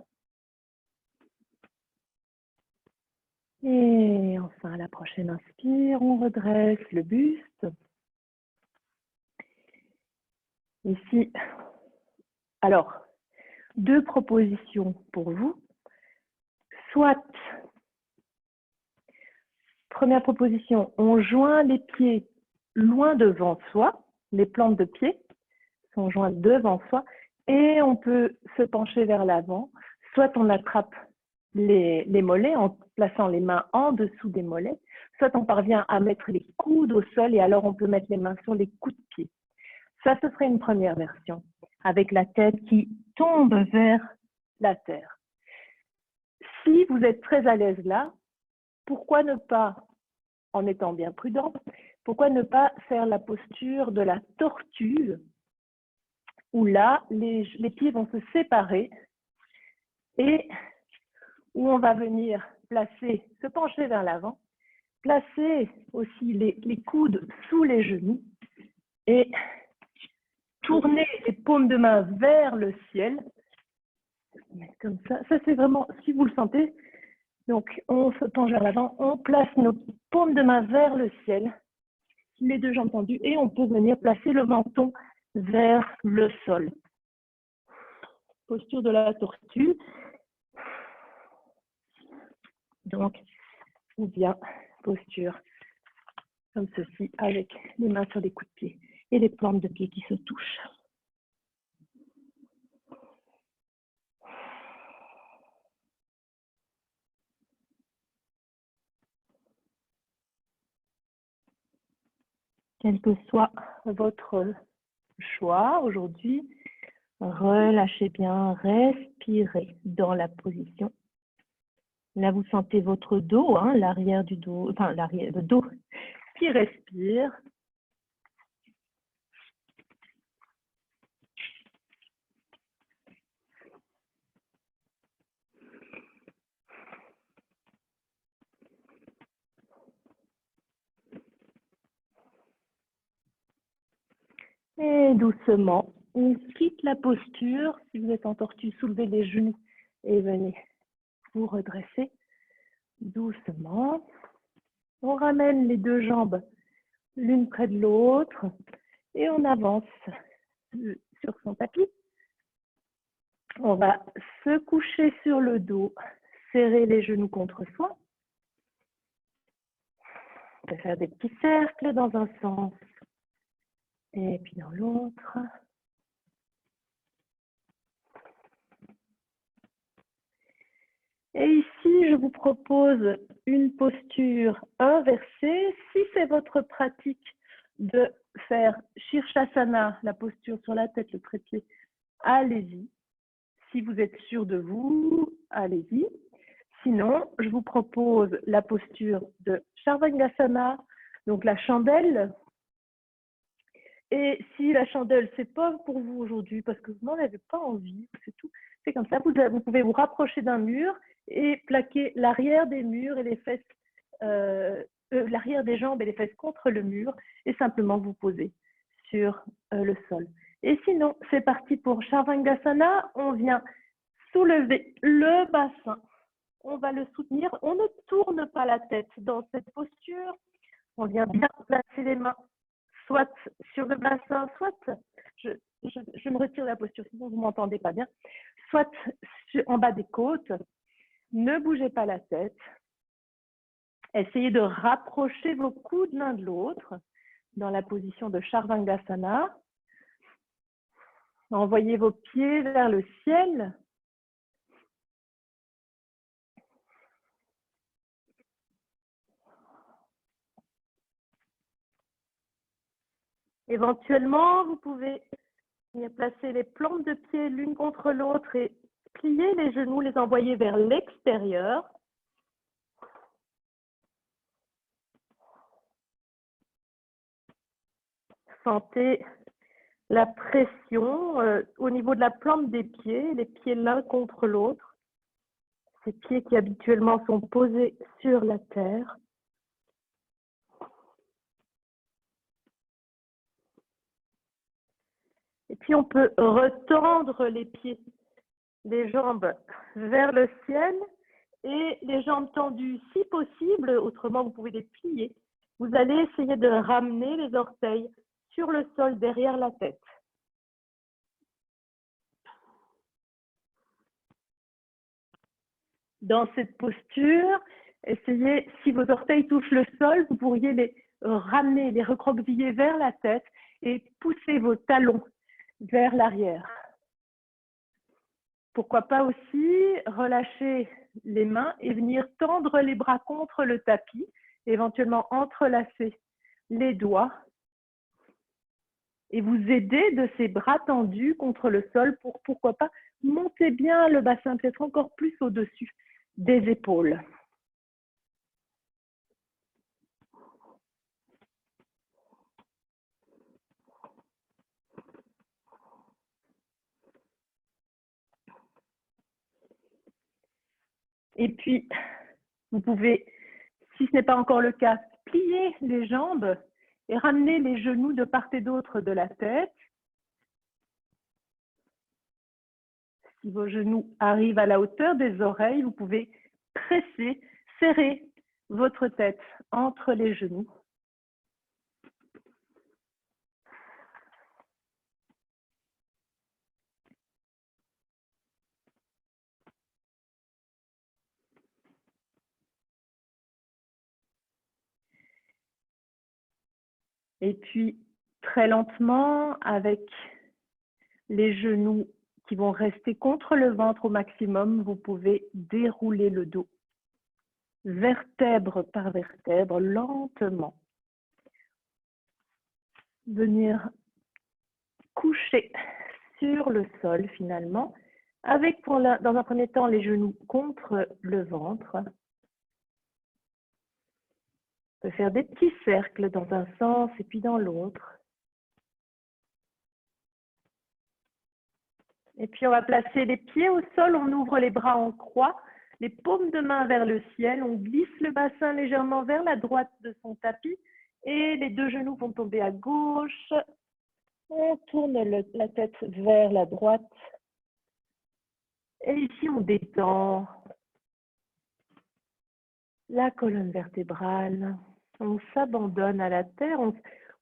Et enfin, à la prochaine inspire, on redresse le buste. Ici, alors, 2 propositions pour vous. Soit, première proposition, on joint les pieds loin devant soi, les plantes de pied sont jointes devant soi, et on peut se pencher vers l'avant. Soit on attrape les mollets en plaçant les mains en dessous des mollets, soit on parvient à mettre les coudes au sol et alors on peut mettre les mains sur les coudes de pied. Ça, ce serait une première version, avec la tête qui tombe vers la terre. Si vous êtes très à l'aise là, pourquoi ne pas, en étant bien prudent, pourquoi ne pas faire la posture de la tortue, où là, les pieds vont se séparer et où on va venir placer, se pencher vers l'avant, placer aussi les coudes sous les genoux et tourner les paumes de main vers le ciel. Comme ça, c'est vraiment, si vous le sentez, donc on se penche vers l'avant, on place nos paumes de main vers le ciel, les 2 jambes tendues, et on peut venir placer le menton vers le sol. Posture de la tortue. Donc, ou bien posture comme ceci, avec les mains sur les coudes de pied et les plantes de pied qui se touchent. Quel que soit votre choix aujourd'hui, relâchez bien, respirez dans la position. Là, vous sentez votre dos, hein, l'arrière du dos, enfin le dos qui respire. Et doucement, on quitte la posture. Si vous êtes en tortue, soulevez les genoux et venez vous redresser doucement. On ramène les 2 jambes l'une près de l'autre et on avance sur son tapis. On va se coucher sur le dos, serrer les genoux contre soi. On peut faire des petits cercles dans un sens et puis dans l'autre. Et ici, je vous propose une posture inversée. Si c'est votre pratique de faire Shirshasana, la posture sur la tête, le trépied, allez-y. Si vous êtes sûr de vous, allez-y. Sinon, je vous propose la posture de Sharvangasana, donc la chandelle. Et si la chandelle, c'est pas pour vous aujourd'hui, parce que vous n'en avez pas envie, c'est tout, c'est comme ça. Vous pouvez vous rapprocher d'un mur et plaquer l'arrière des murs et les fesses, l'arrière des jambes et les fesses contre le mur et simplement vous poser sur le sol. Et sinon, c'est parti pour Sharvangasana. On vient soulever le bassin. On va le soutenir. On ne tourne pas la tête dans cette posture. On vient bien placer les mains soit sur le bassin, soit je me retire de la posture, sinon vous ne m'entendez pas bien. Soit en bas des côtes, ne bougez pas la tête. Essayez de rapprocher vos coudes l'un de l'autre dans la position de Charvangasana. Envoyez vos pieds vers le ciel. Éventuellement, vous pouvez placer les plantes de pied l'une contre l'autre et plier les genoux, les envoyer vers l'extérieur. Sentez la pression au niveau de la plante des pieds, les pieds l'un contre l'autre. Ces pieds qui habituellement sont posés sur la terre. Et puis on peut retendre les pieds, les jambes vers le ciel et les jambes tendues si possible, autrement vous pouvez les plier. Vous allez essayer de ramener les orteils sur le sol derrière la tête. Dans cette posture, essayez, si vos orteils touchent le sol, vous pourriez les ramener, les recroqueviller vers la tête et pousser vos talons vers l'arrière. Pourquoi pas aussi relâcher les mains et venir tendre les bras contre le tapis, éventuellement entrelacer les doigts et vous aider de ces bras tendus contre le sol pour, pourquoi pas, monter bien le bassin, peut-être encore plus au-dessus des épaules. Et puis, vous pouvez, si ce n'est pas encore le cas, plier les jambes et ramener les genoux de part et d'autre de la tête. Si vos genoux arrivent à la hauteur des oreilles, vous pouvez presser, serrer votre tête entre les genoux. Et puis, très lentement, avec les genoux qui vont rester contre le ventre au maximum, vous pouvez dérouler le dos, vertèbre par vertèbre, lentement. Venir coucher sur le sol finalement, avec dans un premier temps les genoux contre le ventre. On peut faire des petits cercles dans un sens et puis dans l'autre. Et puis on va placer les pieds au sol, on ouvre les bras en croix, les paumes de main vers le ciel, on glisse le bassin légèrement vers la droite de son tapis et les deux genoux vont tomber à gauche. On tourne la tête vers la droite. Et ici, on détend la colonne vertébrale. On s'abandonne à la terre.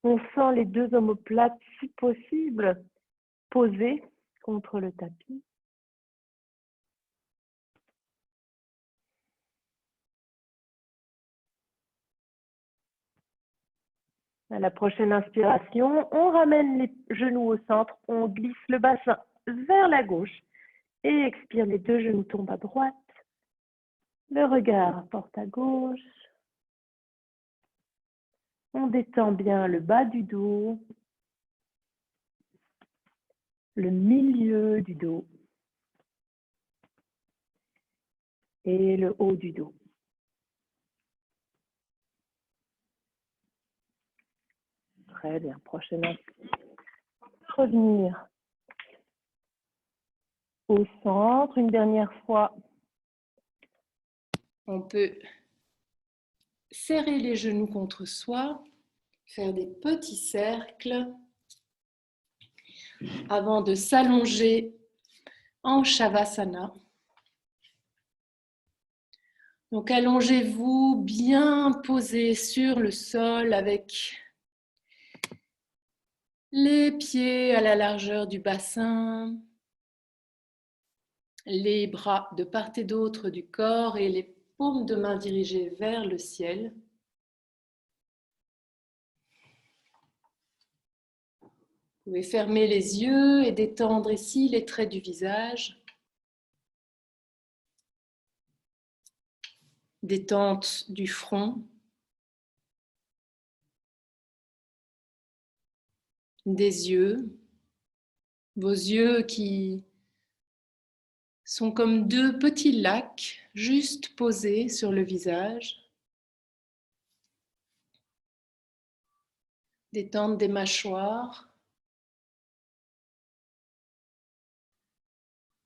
On sent les deux omoplates, si possible, posées contre le tapis. À la prochaine inspiration, on ramène les genoux au centre, on glisse le bassin vers la gauche et expire, les deux genoux tombent à droite. Le regard porte à gauche. On détend bien le bas du dos, le milieu du dos et le haut du dos. Très bien, prochaine inspiration. Revenir au centre une dernière fois. On peut serrer les genoux contre soi, faire des petits cercles avant de s'allonger en Shavasana. Donc allongez-vous bien posé sur le sol avec Les pieds à la largeur du bassin, les bras de part et d'autre du corps et les paumes de main dirigées vers le ciel. Vous pouvez fermer les yeux et détendre ici les traits du visage. Détente du front. Des yeux. Vos yeux qui sont comme deux petits lacs juste posés sur le visage. Détente des mâchoires.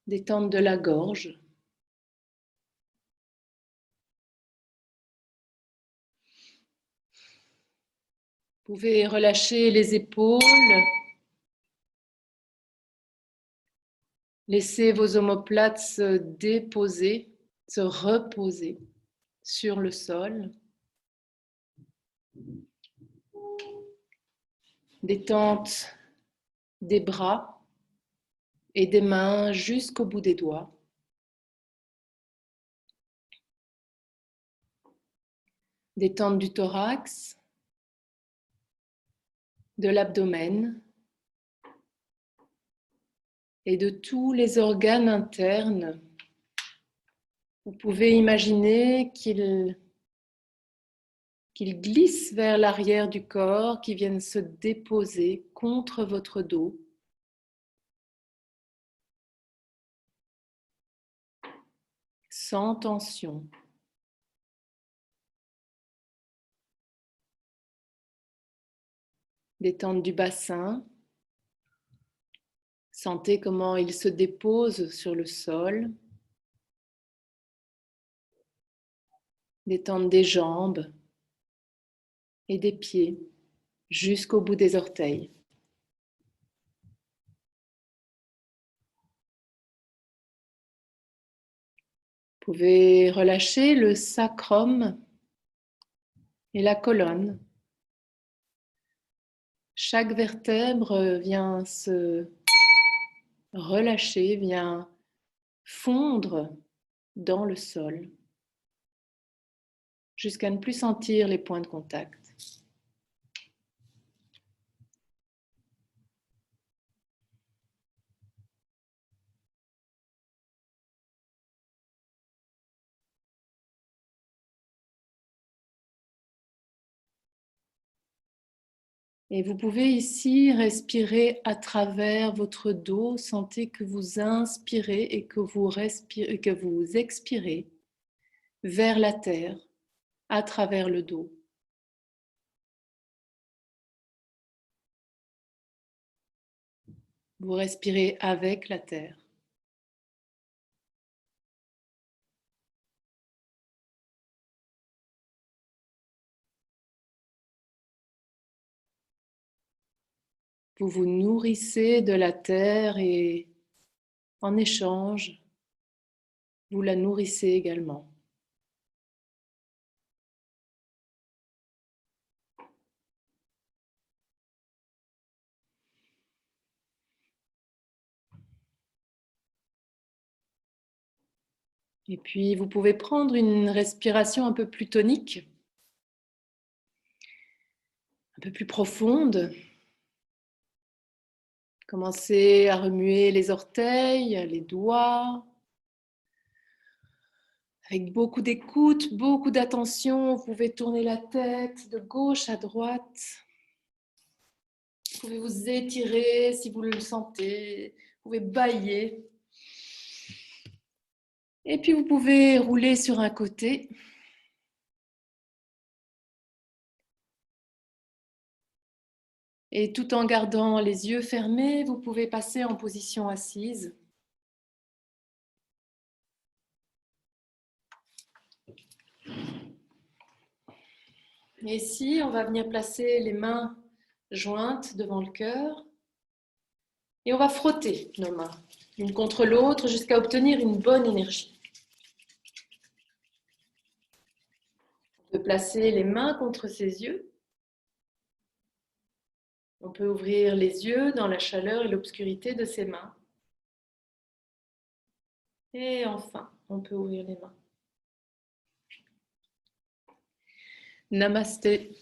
Détente de la gorge. Vous pouvez relâcher les épaules. Laissez vos omoplates se déposer, se reposer sur le sol. Détente des bras et des mains jusqu'au bout des doigts. Détente du thorax, de l'abdomen et de tous les organes internes. Vous pouvez imaginer qu'ils glissent vers l'arrière du corps, qu'ils viennent se déposer contre votre dos. Sans tension. Détente du bassin. Sentez comment il se dépose sur le sol. Détente des jambes et des pieds jusqu'au bout des orteils. Vous pouvez relâcher le sacrum et la colonne. Chaque vertèbre vient se relâcher, vient fondre dans le sol jusqu'à ne plus sentir les points de contact. Et vous pouvez ici respirer à travers votre dos. Sentez que vous inspirez et que vous expirez vers la terre à travers le dos. Vous respirez avec la terre. Vous vous nourrissez de la terre et en échange, vous la nourrissez également. Et puis, vous pouvez prendre une respiration un peu plus tonique, un peu plus profonde. Commencez à remuer les orteils, les doigts. Avec beaucoup d'écoute, beaucoup d'attention, vous pouvez tourner la tête de gauche à droite. Vous pouvez vous étirer si vous le sentez. Vous pouvez bâiller. Et puis vous pouvez rouler sur un côté. Et tout en gardant les yeux fermés, vous pouvez passer en position assise. Et ici, on va venir placer les mains jointes devant le cœur. Et on va frotter nos mains l'une contre l'autre jusqu'à obtenir une bonne énergie. On peut placer les mains contre ses yeux. On peut ouvrir les yeux dans la chaleur et l'obscurité de ses mains. Et enfin, on peut ouvrir les mains. Namasté.